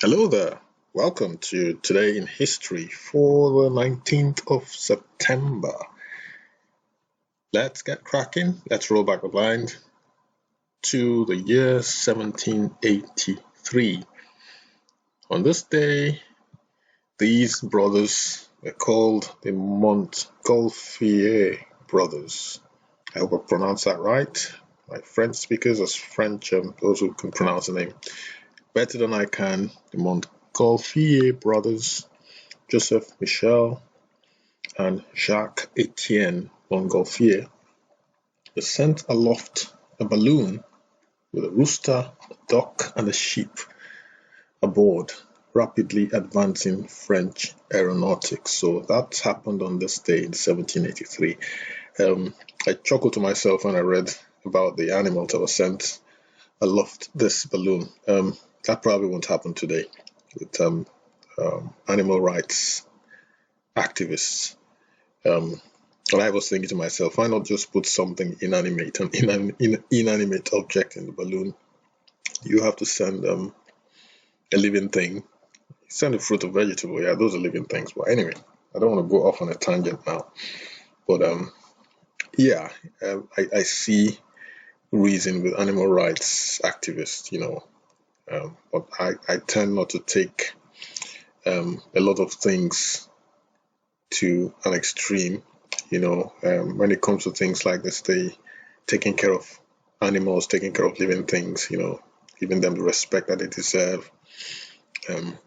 Hello there. Welcome to Today in History for the 19th of September. Let's get cracking. Let's roll back the blind to the year 1783. On this day, these brothers were called the Montgolfier Brothers. I hope I pronounced that right. My French speakers, as French, those who can pronounce the name better than I can, the Montgolfier Brothers, Joseph-Michel and Jacques-Étienne Montgolfier, were sent aloft a balloon with a rooster, a duck, and a sheep aboard, rapidly advancing French aeronautics. So that happened on this day in 1783. I chuckled to myself when I read about the animal that was sent aloft this balloon. That probably won't happen today with animal rights activists. But I was thinking to myself, why not just put something inanimate, an inanimate object in the balloon? You have to send a living thing. Send a fruit or vegetable, yeah, those are living things. But anyway, I don't want to go off on a tangent now. But I see reason with animal rights activists, but I tend not to take a lot of things to an extreme. When it comes to things like this, taking care of animals, taking care of living things, giving them the respect that they deserve.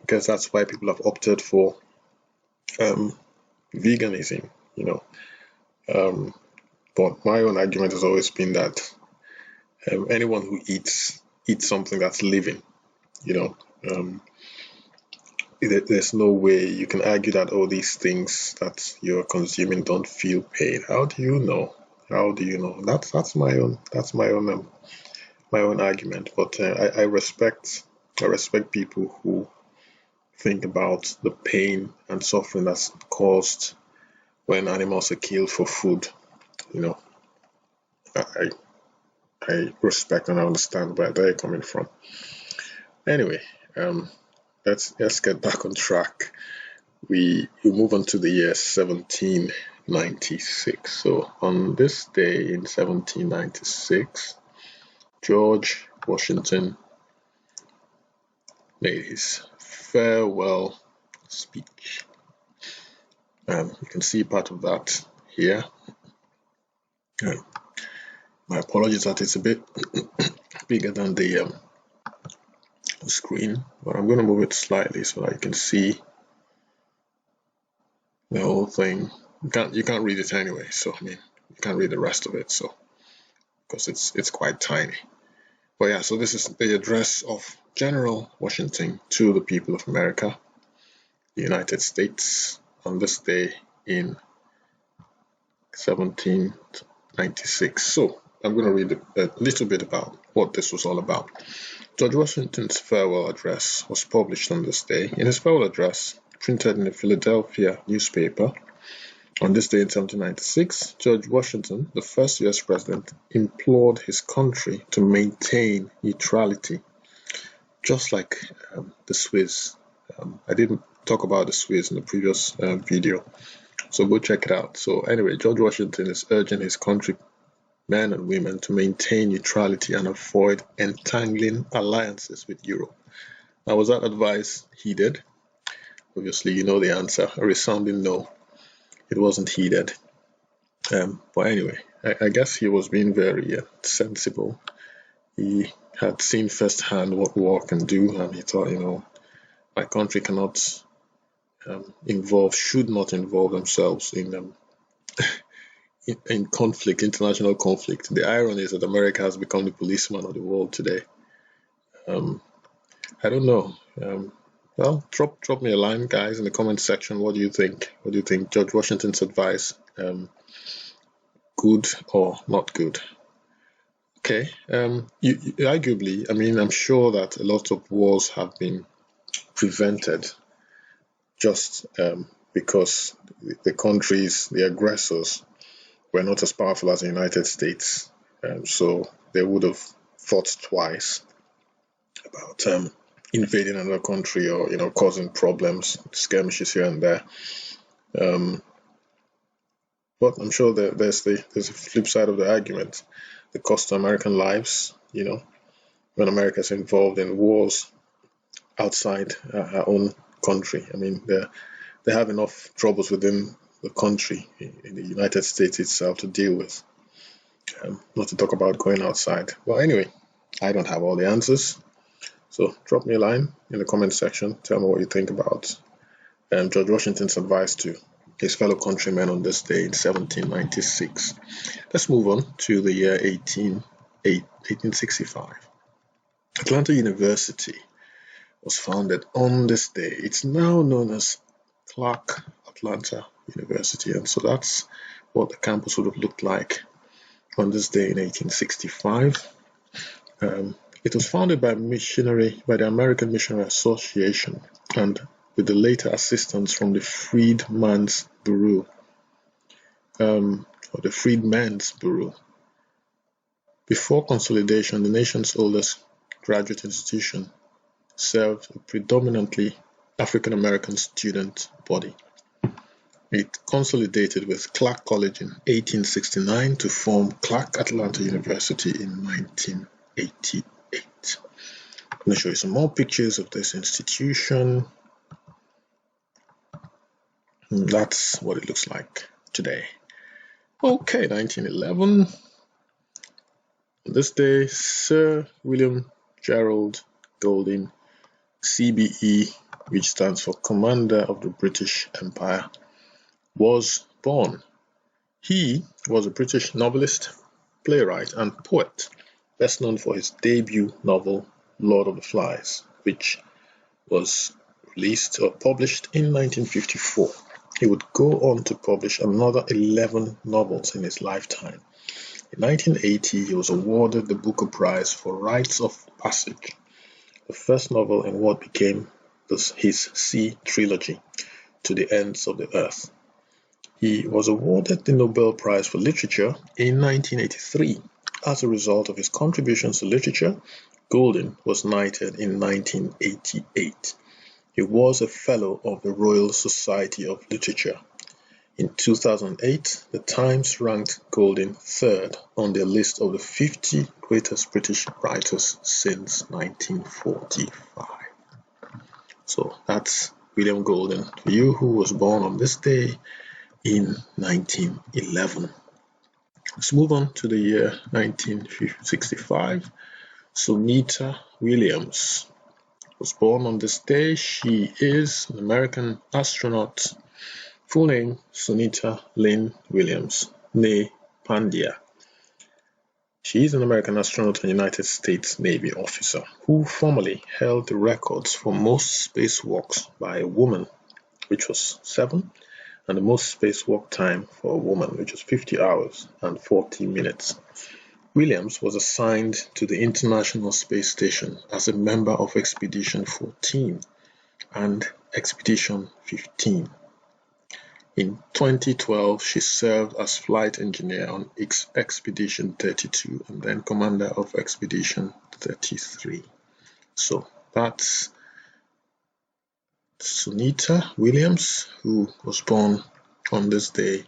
Because that's why people have opted for veganism, But my own argument has always been that anyone who eats something that's living, there's no way you can argue that all these things that you're consuming don't feel pain. How do you know? That's my own argument. But I respect people who think about the pain and suffering that's caused when animals are killed for food. I respect and I understand where they're coming from. Anyway, let's get back on track. We move on to the year 1796. So on this day in 1796, George Washington made his farewell speech. You can see part of that here. My apologies that it's a bit bigger than the screen, but I'm going to move it slightly so that you can see the whole thing. You can't read it anyway, so you can't read the rest of it, so because it's quite tiny. But yeah, so this is the address of General Washington to the people of America, the United States, on this day in 1796. So I'm going to read a little bit about what this was all about. George Washington's farewell address was published on this day. In his farewell address, printed in the Philadelphia newspaper, on this day in 1796, George Washington, the first U.S. president, implored his country to maintain neutrality, just like the Swiss. I didn't talk about the Swiss in the previous video, so go check it out. So anyway, George Washington is urging his country, men and women, to maintain neutrality and avoid entangling alliances with Europe. Now, was that advice heeded? Obviously, you know the answer, a resounding no. It wasn't heeded. But anyway, I guess he was being very sensible. He had seen firsthand what war can do, and he thought, my country should not involve themselves in conflict, international conflict. The irony is that America has become the policeman of the world today. I don't know. Well, drop me a line, guys, in the comment section. What do you think? What do you think? George Washington's advice, good or not good? Okay. Arguably, I'm sure that a lot of wars have been prevented just because the countries, the aggressors, were not as powerful as the United States. So they would have thought twice about invading another country or, you know, causing problems, skirmishes here and there. But I'm sure that there's a flip side of the argument. The cost to American lives, you know, when America is involved in wars outside our own country. I mean, they have enough troubles within the country, in the United States itself, to deal with. Not to talk about going outside. Well, anyway, I don't have all the answers. So drop me a line in the comment section. Tell me what you think about George Washington's advice to his fellow countrymen on this day in 1796. Let's move on to the year 1865. Atlanta University was founded on this day. It's now known as Clark Atlanta University, and so that's what the campus would have looked like on this day in 1865. It was founded by the American Missionary Association, and with the later assistance from the Freedmen's Bureau, or the Freedmen's Bureau. Before consolidation, the nation's oldest graduate institution served a predominantly African American student body. It consolidated with Clark College in 1869 to form Clark Atlanta University in 1988. I'm going to show you some more pictures of this institution. And that's what it looks like today. Okay, 1911. On this day, Sir William Gerald Golding, CBE, which stands for Commander of the British Empire, was born. He was a British novelist, playwright, and poet, best known for his debut novel, Lord of the Flies, which was released or published in 1954. He would go on to publish another 11 novels in his lifetime. In 1980, he was awarded the Booker Prize for Rites of Passage, the first novel in what became his Sea Trilogy, To the Ends of the Earth. He was awarded the Nobel Prize for Literature in 1983. As a result of his contributions to literature, Golding was knighted in 1988. He was a Fellow of the Royal Society of Literature. In 2008, the Times ranked Golding third on their list of the 50 greatest British writers since 1945. So that's William Golding for you, who was born on this day in 1911. Let's move on to the year 1965. Sunita Williams was born on this day. She is an American astronaut. Full name, Sunita Lynn Williams, née Pandya. She is an American astronaut and United States Navy officer who formerly held the records for most spacewalks by a woman, which was 7, and the most spacewalk time for a woman, which was 50 hours and 40 minutes. Williams was assigned to the International Space Station as a member of Expedition 14 and Expedition 15. In 2012, she served as flight engineer on Expedition 32 and then commander of Expedition 33. So that's Sunita Williams, who was born on this day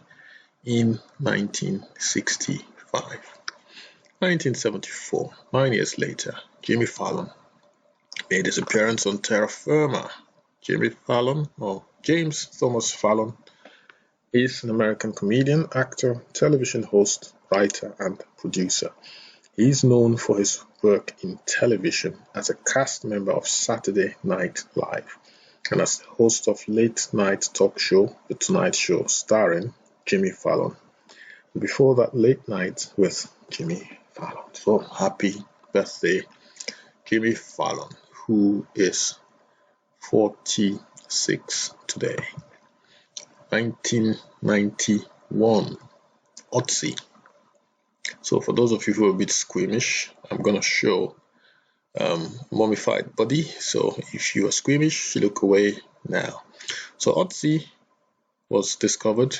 in 1965. 1974, 9 years later, Jimmy Fallon made his appearance on terra firma. Jimmy Fallon, or James Thomas Fallon, is an American comedian, actor, television host, writer, and producer. He is known for his work in television as a cast member of Saturday Night Live and as the host of late-night talk show, The Tonight Show, starring Jimmy Fallon. Before that, Late Night with Jimmy Fallon. So happy birthday, Jimmy Fallon, who is 46 today. 1991, Otzi. So for those of you who are a bit squeamish, I'm going to show mummified body. So if you are squeamish, look away now. So Otzi was discovered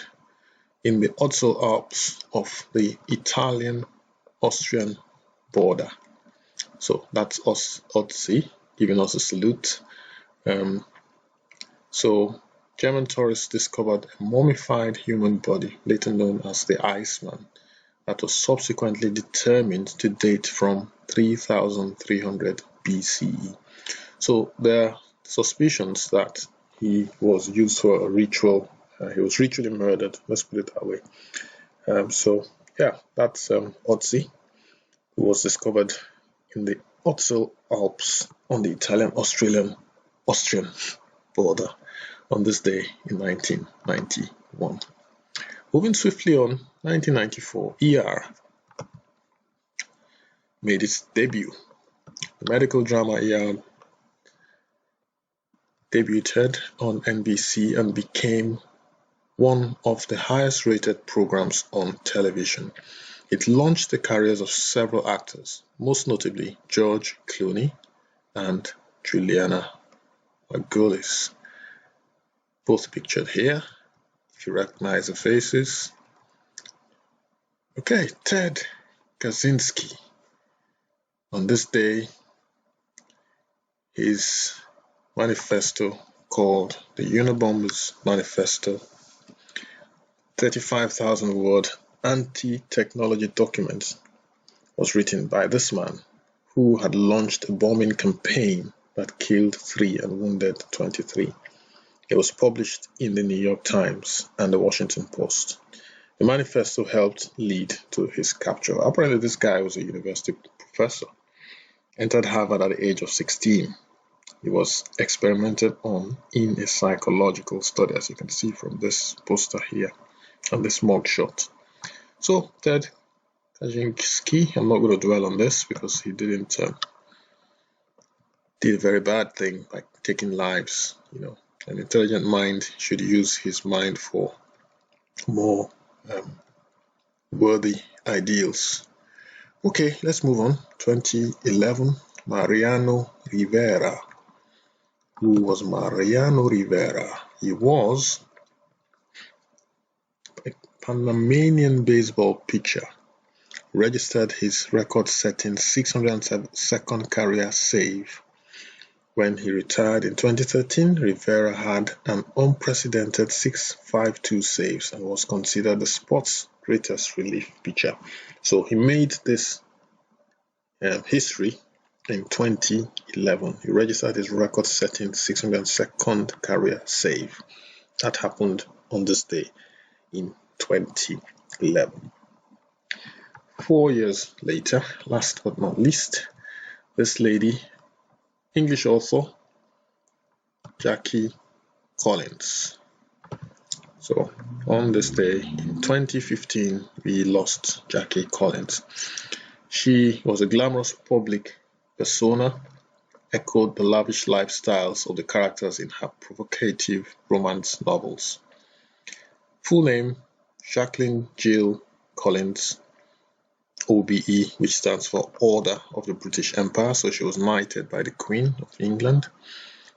in the Otzo Alps of the Italian-Austrian border. So that's Otzi. giving us a salute. So German tourists discovered a mummified human body, later known as the Iceman, that was subsequently determined to date from 3300 BCE. So there are suspicions that he was used for a ritual. He was ritually murdered, let's put it that way. So yeah, that's Otzi, who was discovered in the Otzel Alps on the Italian-Austrian border on this day in 1991. Moving swiftly on, 1994, ER made its debut. The medical drama ER debuted on NBC and became one of the highest rated programs on television. It launched the careers of several actors, most notably George Clooney and Juliana Margulies, both pictured here, if you recognize the faces. Okay, Ted Kaczynski. On this day, his manifesto called the Unabomber's Manifesto, 35,000-word anti-technology document, was written by this man, who had launched a bombing campaign that killed 3 and wounded 23. It was published in the New York Times and the Washington Post. The manifesto helped lead to his capture. Apparently, this guy was a university professor, entered Harvard at the age of 16. He was experimented on in a psychological study, as you can see from this poster here and this mugshot. So, Ted Kaczynski, I'm not going to dwell on this because he did a very bad thing by taking lives. An intelligent mind should use his mind for more worthy ideals. Okay, let's move on. 2011, Mariano Rivera. Who was Mariano Rivera? He was a Panamanian baseball pitcher. Registered his record-setting 602nd career save. When he retired in 2013, Rivera had an unprecedented 652 saves and was considered the sport's greatest relief pitcher. So he made this history in 2011. He registered his record-setting 602nd career save. That happened on this day in 2011. 4 years later, last but not least, this lady, English author Jackie Collins. So on this day in 2015, we lost Jackie Collins. She was a glamorous public persona, echoed the lavish lifestyles of the characters in her provocative romance novels. Full name, Jacqueline Jill Collins, OBE, which stands for Order of the British Empire. So she was knighted by the Queen of England.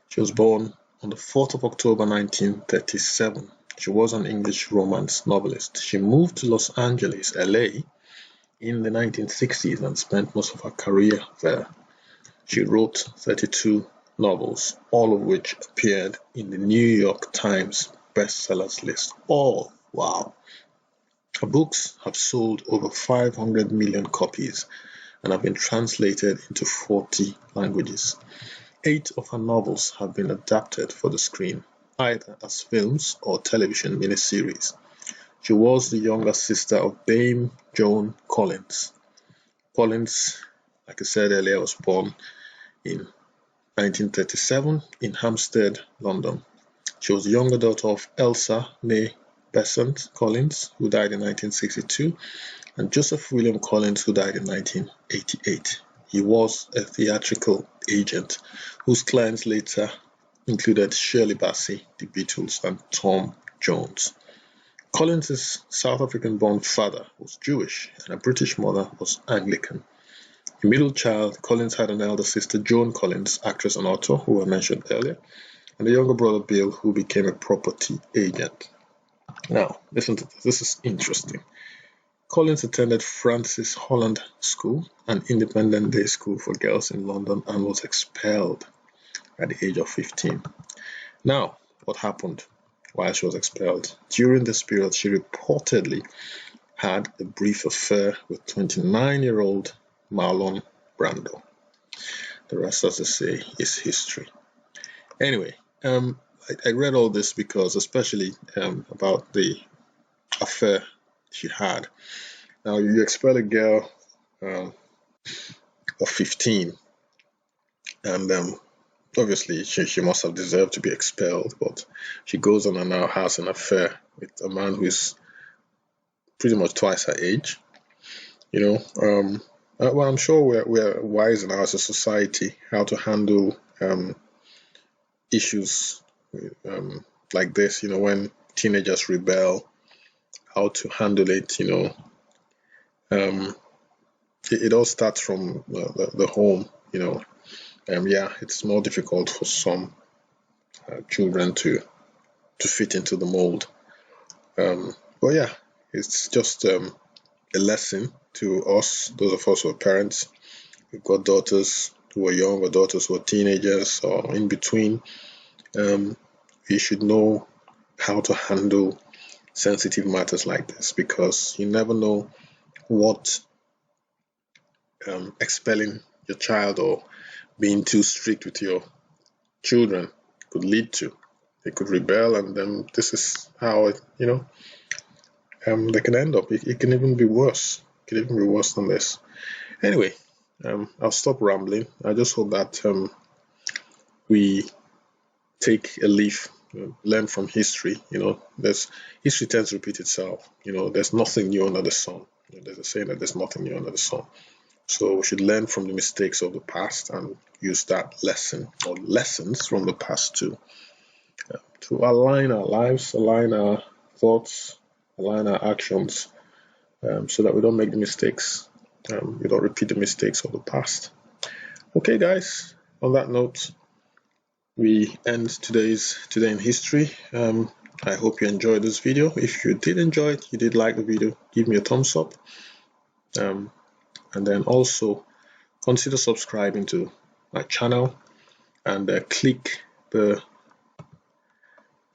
She was born on the 4th of October 1937. She was an English romance novelist. She moved to Los Angeles, LA, in the 1960s and spent most of her career there. She wrote 32 novels, all of which appeared in the New York Times bestsellers list. Oh, wow. Her books have sold over 500 million copies and have been translated into 40 languages. 8 of her novels have been adapted for the screen, either as films or television miniseries. She was the younger sister of Dame Joan Collins. Collins, like I said earlier, was born in 1937 in Hampstead, London. She was the younger daughter of Elsa May Besant Collins, who died in 1962, and Joseph William Collins, who died in 1988. He was a theatrical agent whose clients later included Shirley Bassey, the Beatles, and Tom Jones. Collins' South African-born father was Jewish and a British mother was Anglican. A middle child, Collins had an elder sister, Joan Collins, actress and author, who I mentioned earlier, and a younger brother, Bill, who became a property agent. Now, listen to this. This is interesting. Collins attended Francis Holland School, an independent day school for girls in London, and was expelled at the age of 15. Now, what happened while she was expelled? During this period, she reportedly had a brief affair with 29-year-old Marlon Brando. The rest, as they say, is history. Anyway, I read all this because, especially about the affair she had. Now, you expel a girl of 15, and obviously she must have deserved to be expelled, but she goes on and now has an affair with a man who is pretty much twice her age. Well, I'm sure we're wise now as a society how to handle issues like this, when teenagers rebel, how to handle it. It all starts from the home. It's more difficult for some children to fit into the mold, but yeah, it's just a lesson to us, those of us who are parents. We've got daughters who are young, or daughters who are teenagers, or in between. We should know how to handle sensitive matters like this, because you never know what expelling your child or being too strict with your children could lead to. They could rebel, and then this is how they can end up. It can even be worse. It can even be worse than this. Anyway, I'll stop rambling. I just hope that we take a leaf, learn from history. History tends to repeat itself. There's nothing new under the sun. There's a saying that there's nothing new under the sun. So we should learn from the mistakes of the past and use that lesson or lessons from the past to align our lives, align our thoughts, align our actions, so that we don't make the mistakes. We don't repeat the mistakes of the past. Okay, guys, on that note, we end Today in History. I hope you enjoyed this video. If you did enjoy it, you did like the video, give me a thumbs up. And then also consider subscribing to my channel and click the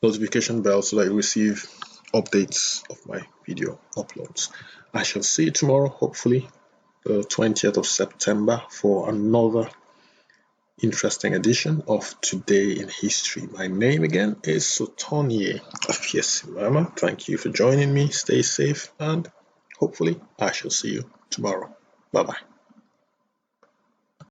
notification bell so that you receive updates of my video uploads. I shall see you tomorrow, hopefully the 20th of September, for another interesting edition of Today in History. My name again is Sotonye Afiesimama. Thank you for joining me. Stay safe, and hopefully I shall see you tomorrow. Bye-bye.